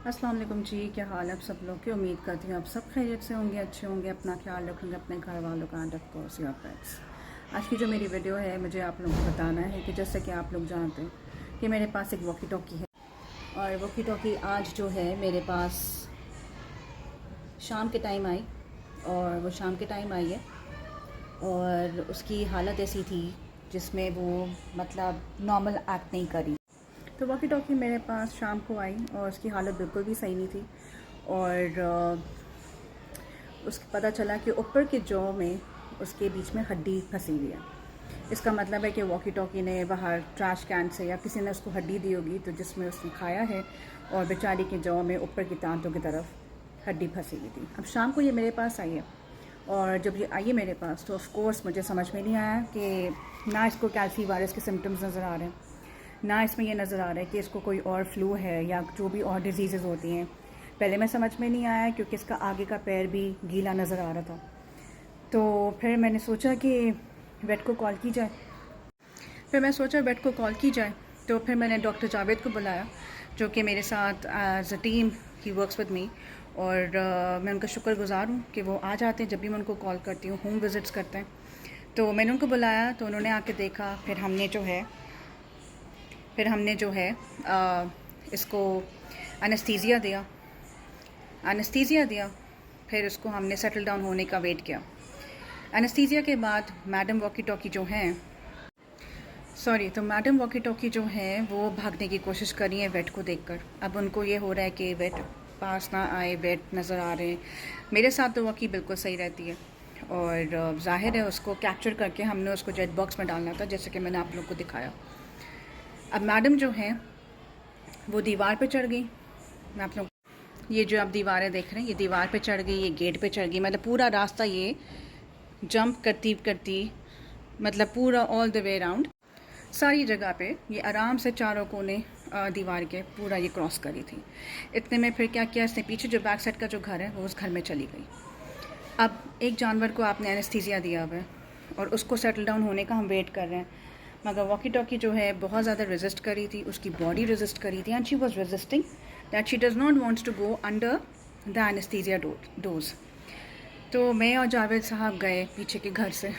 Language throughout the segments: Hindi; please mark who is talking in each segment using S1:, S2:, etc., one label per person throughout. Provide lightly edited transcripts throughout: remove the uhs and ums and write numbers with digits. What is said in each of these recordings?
S1: अस्सलाम वालेकुम जी, क्या हाल है आप सब लोग की। उम्मीद करती हूँ आप सब खैरियत से होंगे, अच्छे होंगे, अपना ख्याल रखेंगे, अपने घर वालों का end of course your pets. आज की जो मेरी वीडियो है, मुझे आप लोगों को बताना है कि जैसे कि आप लोग जानते हैं कि मेरे पास एक वॉकी टॉकी है, और वॉकी टॉकी आज जो है मेरे पास शाम के टाइम आई, और वो शाम के टाइम आई है और उसकी हालत ऐसी थी जिसमें वो मतलब नॉर्मल एक्ट नहीं करी। तो वॉकी टॉकी मेरे पास शाम को आई और उसकी हालत बिल्कुल भी सही नहीं थी, और उसको पता चला कि ऊपर के जॉ में उसके बीच में हड्डी फंसी हुई है। इसका मतलब है कि वॉकी टॉकी ने बाहर ट्रैश कैन से या किसी ने उसको हड्डी दी होगी, तो जिसमें उसने खाया है, और बेचारी के जॉ में ऊपर की टांटों की तरफ हड्डी फंसी हुई थी। अब शाम को ये मेरे पास आई है, और जब ये आई है मेरे पास तो ऑफ कोर्स मुझे समझ में नहीं आया कि ना इसको कैल्सी वायरस के सिम्टम्स नज़र आ रहे हैं, ना इसमें ये नज़र आ रहा है कि इसको कोई और फ्लू है या जो भी और डिजीज़ होती हैं। पहले मैं समझ में नहीं आया क्योंकि इसका आगे का पैर भी गीला नज़र आ रहा था। तो फिर मैंने सोचा कि वेट को कॉल की जाए। तो फिर मैंने डॉक्टर जावेद को बुलाया, जो कि मेरे साथ एज अ टीम ही वर्क्स विद मी, और मैं उनका शुक्रगुजार हूँ कि वो आ जाते हैं जब भी मैं उनको कॉल करती हूँ, होम विज़िट्स करते हैं। तो मैंने उनको बुलाया तो उन्होंने आके देखा, फिर हमने जो है इसको एनेस्थीसिया दिया। फिर उसको हमने सेटल डाउन होने का वेट किया। एनेस्थीसिया के बाद मैडम वॉकी टॉकी जो हैं वो भागने की कोशिश कर रही हैं वेट को देखकर। अब उनको ये हो रहा है कि वेट पास ना आए, वेट नज़र आ रहे हैं। मेरे साथ तो वॉकी बिल्कुल सही रहती है, और जाहिर है उसको कैप्चर करके हमने उसको जेट बॉक्स में डालना था, जैसे कि मैंने आप लोग को दिखाया। अब मैडम जो हैं वो दीवार पे चढ़ गई। मैं आप लोग ये जो आप दीवारें देख रहे हैं, ये दीवार पे चढ़ गई, ये गेट पे चढ़ गई, मतलब पूरा रास्ता ये जंप करती मतलब पूरा ऑल द वे राउंड सारी जगह पे ये आराम से चारों कोने दीवार के पूरा ये क्रॉस करी थी। इतने में फिर क्या किया इसने, पीछे जो बैक साइड का जो घर है वो उस घर में चली गई। अब एक जानवर को आपने एनेस्थीसिया दिया हुआ है और उसको सेटल डाउन होने का हम वेट कर रहे हैं, मगर वॉकी टॉकी जो है बहुत ज़्यादा रेजिस्ट करी थी, उसकी बॉडी रेजिस्ट करी थी, and she was resisting that she does not wants to go under the anaesthesia dose. तो मैं और जावेद साहब गए पीछे के घर से,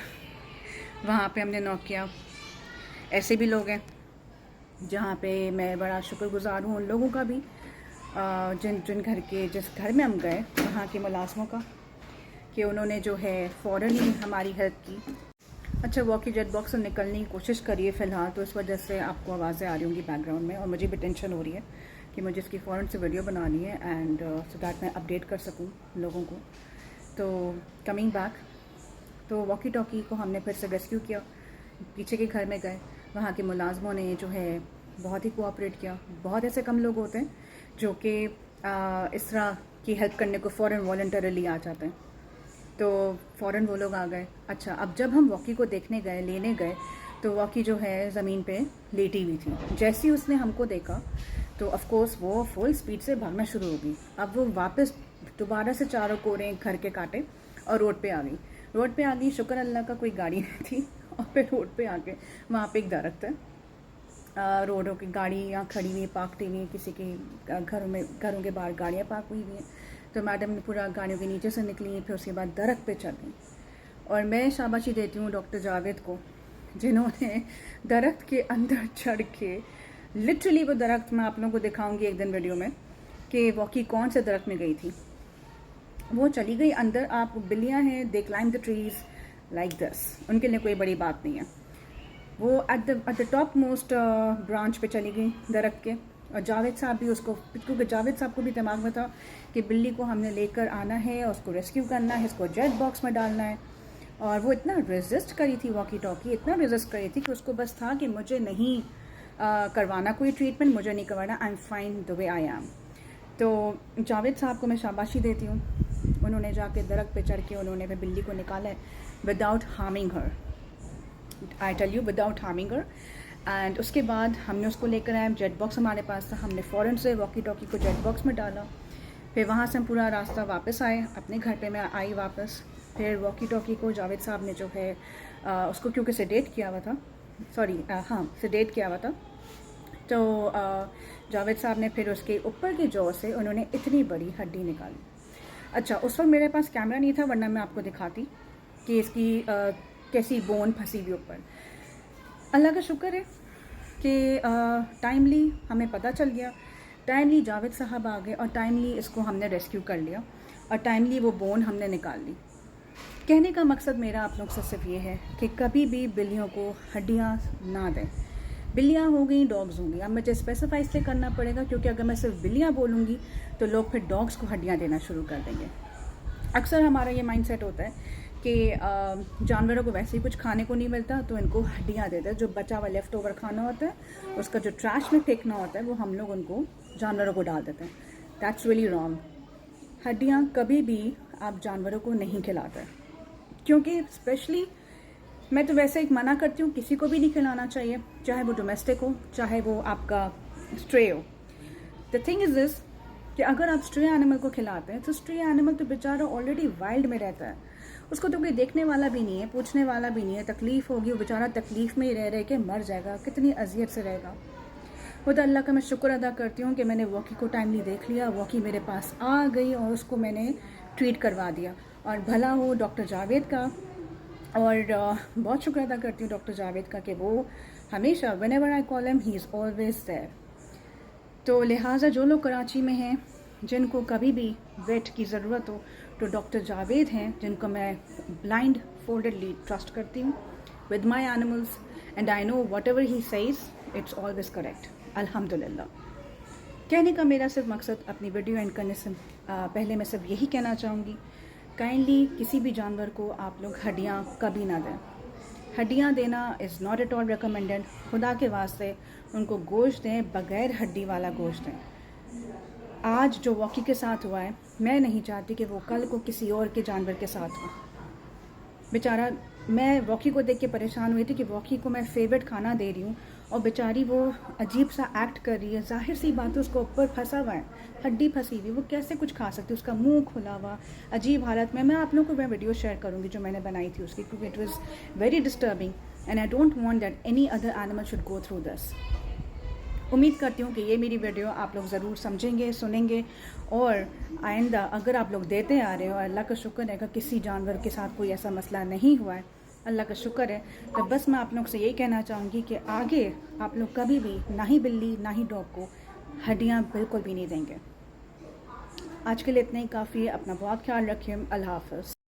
S1: वहाँ पे हमने नॉक किया। ऐसे भी लोग हैं जहाँ पे मैं बड़ा शुक्रगुजार हूँ उन लोगों का भी, जिस घर में हम गए वहाँ के मुलाजमों का, कि उन्होंने जो है फ़ौरन ही हमारी हेल्प की। अच्छा, वॉकी जेट बॉक्स से निकलने की कोशिश करिए फ़िलहाल, तो इस वजह से आपको आवाज़ें आ रही होंगी बैकग्राउंड में, और मुझे भी टेंशन हो रही है कि मुझे इसकी फ़ौरन से वीडियो बनानी है, एंड सो दैट मैं अपडेट कर सकूँ लोगों को। तो कमिंग बैक, तो वॉकी टॉकी को हमने फिर से रेस्क्यू किया, पीछे के घर में गए, वहाँ के मुलाजमों ने जो है बहुत ही कोऑपरेट किया। बहुत ऐसे कम लोग होते हैं जो कि इस तरह की हेल्प करने को फ़ौरन वॉलंटरली आ जाते हैं, तो फ़ौरन वो लोग आ गए। अच्छा, अब जब हम वॉकी को लेने गए तो वॉकी जो है ज़मीन पे लेटी हुई थी। जैसे ही उसने हमको देखा तो ऑफ कोर्स वो फुल स्पीड से भागना शुरू हो गई। अब वो वापस दोबारा से चारों कोरे घर के काटे और रोड पे आ गई। शुक्र अल्लाह का कोई गाड़ी नहीं थी, और फिर रोड पे आके वहाँ पे एक दरख्त है, रोडों की गाड़ियाँ खड़ी हुई, पार्क हुई, किसी के घरों के बाहर गाड़ियाँ पार्क हुई हैं। तो मैडम ने पूरा गाड़ियों के नीचे से निकली, फिर उसके बाद दरख्त पे चढ़ गई। और मैं शाबाशी देती हूँ डॉक्टर जावेद को, जिन्होंने दरख्त के अंदर चढ़ के लिटरली, वो दरख्त मैं आप लोगों को दिखाऊंगी एक दिन वीडियो में कि वॉकी कौन से दरख्त में गई थी। वो चली गई अंदर। आप बिल्लियाँ हैं, दे climb the trees like this, उनके लिए कोई बड़ी बात नहीं है। वो at the top most branch पे चली गई दरख्त के, और जावेद साहब भी उसको, क्योंकि जावेद साहब को भी दिमाग में था कि बिल्ली को हमने लेकर आना है, उसको रेस्क्यू करना है, इसको जेट बॉक्स में डालना है। और वो इतना रेजिस्ट करी थी वॉकी टॉकी, इतना रेजिस्ट करी थी कि उसको बस था कि मुझे नहीं करवाना कोई ट्रीटमेंट, मुझे नहीं करवाना, I am fine the way I am. तो जावेद साहब को मैं शाबाशी देती हूँ, उन्होंने जाके दरख्त पे चढ़ के उन्होंने फिर बिल्ली को निकाला है without harming her, I tell you, without harming her. And उसके बाद हमने उसको लेकर आए, जेट बॉक्स हमारे पास था, हमने फ़ौरन से वॉकी टॉकी को जेट बॉक्स में डाला। फिर वहाँ से हम पूरा रास्ता वापस आए अपने घर पे, मैं आई वापस। फिर वॉकी टॉकी को जावेद साहब ने जो है उसको क्योंकि सेडेट किया हुआ था, सेडेट किया हुआ था, तो जावेद साहब ने फिर उसके ऊपर की जॉ से उन्होंने इतनी बड़ी हड्डी निकाली। अच्छा, उस वक्त मेरे पास कैमरा नहीं था, वरना मैं आपको दिखाती कि इसकी कैसी बोन फंसी हुई ऊपर। अल्लाह का शुक्र है कि टाइमली हमें पता चल गया, टाइमली जावेद साहब आ गए और टाइमली इसको हमने रेस्क्यू कर लिया और टाइमली वो बोन हमने निकाल ली। कहने का मकसद मेरा आप लोग से सिर्फ ये है कि कभी भी बिल्लियों को हड्डियाँ ना दें। बिल्लियाँ हो गई, डॉग्स होंगी। अब मुझे स्पेसिफाई इसलिए करना पड़ेगा क्योंकि अगर मैं सिर्फ बिल्लियाँ बोलूँगी तो लोग फिर डॉग्स को हड्डियाँ देना शुरू कर देंगे। अक्सर हमारा ये माइंडसेट होता है कि जानवरों को वैसे ही कुछ खाने को नहीं मिलता तो इनको हड्डियाँ देते हैं। जो बचा हुआ लेफ़्ट ओवर खाना होता है, उसका जो ट्रैश में फेंकना होता है, वो हम लोग उनको जानवरों को डाल देते हैं। That's really wrong. हड्डियाँ कभी भी आप जानवरों को नहीं खिलाते, क्योंकि स्पेशली मैं तो वैसे एक मना करती हूँ, किसी को भी नहीं खिलाना चाहिए, चाहे वो डोमेस्टिक हो चाहे वो आपका स्ट्रे हो। द थिंग इज़ दिस कि अगर आप स्ट्रे एनिमल को खिलाते हैं तो स्ट्रे एनिमल तो बेचारा ऑलरेडी वाइल्ड में रहता है, उसको तो कोई देखने वाला भी नहीं है, पूछने वाला भी नहीं है, तकलीफ़ होगी, वो बेचारा तकलीफ़ में ही रह के मर जाएगा, कितनी अजियत से रहेगा। वो तो अल्लाह का मैं शुक्र अदा करती हूँ कि मैंने वॉकी को टाइमली देख लिया, वॉकी मेरे पास आ गई और उसको मैंने ट्रीट करवा दिया। और भला हो डॉक्टर जावेद का, और बहुत शुक्र अदा करती हूँ डॉक्टर जावेद का कि वो हमेशा whenever I call him he is always there. तो लिहाजा जो लोग कराची में हैं जिनको कभी भी वेट की ज़रूरत हो तो डॉक्टर जावेद हैं, जिनको मैं ब्लाइंड फोल्डेडली ट्रस्ट करती हूँ with my animals, and I know what ever he says it's always correct, अल्हम्दुलिल्लाह। कहने का मेरा सिर्फ मकसद, अपनी वीडियो एंड करने से पहले मैं सिर्फ यही कहना चाहूँगी, काइंडली किसी भी जानवर को आप लोग हड्डियाँ कभी ना दें। हड्डियाँ देना is not at all recommended. खुदा के वास्ते उनको गोश्त दें, बग़ैर हड्डी वाला गोश्त दें। आज जो वॉकी के साथ हुआ है, मैं नहीं चाहती कि वो कल को किसी और के जानवर के साथ हो। बेचारा, मैं वॉकी को देख के परेशान हुई थी कि वॉकी को मैं फेवरेट खाना दे रही हूँ और बेचारी वो अजीब सा एक्ट कर रही है। जाहिर सी बात है, उसको ऊपर फंसा हुआ है, हड्डी फंसी हुई, वो कैसे कुछ खा सकती है, उसका मुंह खुला हुआ अजीब हालत में। मैं आप लोगों को वह वीडियो शेयर करूँगी जो मैंने बनाई थी उसकी, क्योंकि it was very disturbing and I don't want that any other animal should go through this. उम्मीद करती हूँ कि ये मेरी वीडियो आप लोग ज़रूर समझेंगे, सुनेंगे, और आइंदा अगर आप लोग देते आ रहे हो, अल्लाह का शुक्र है कि किसी जानवर के साथ कोई ऐसा मसला नहीं हुआ है, अल्लाह का शुक्र है, तो बस मैं आप लोग से यही कहना चाहूँगी कि आगे आप लोग कभी भी ना ही बिल्ली ना ही डॉग को हड्डियाँ बिल्कुल भी नहीं देंगे। आज के लिए इतना ही काफ़ी है। अपना बहुत ख्याल रखिए। अल्लाह हाफ़िज़।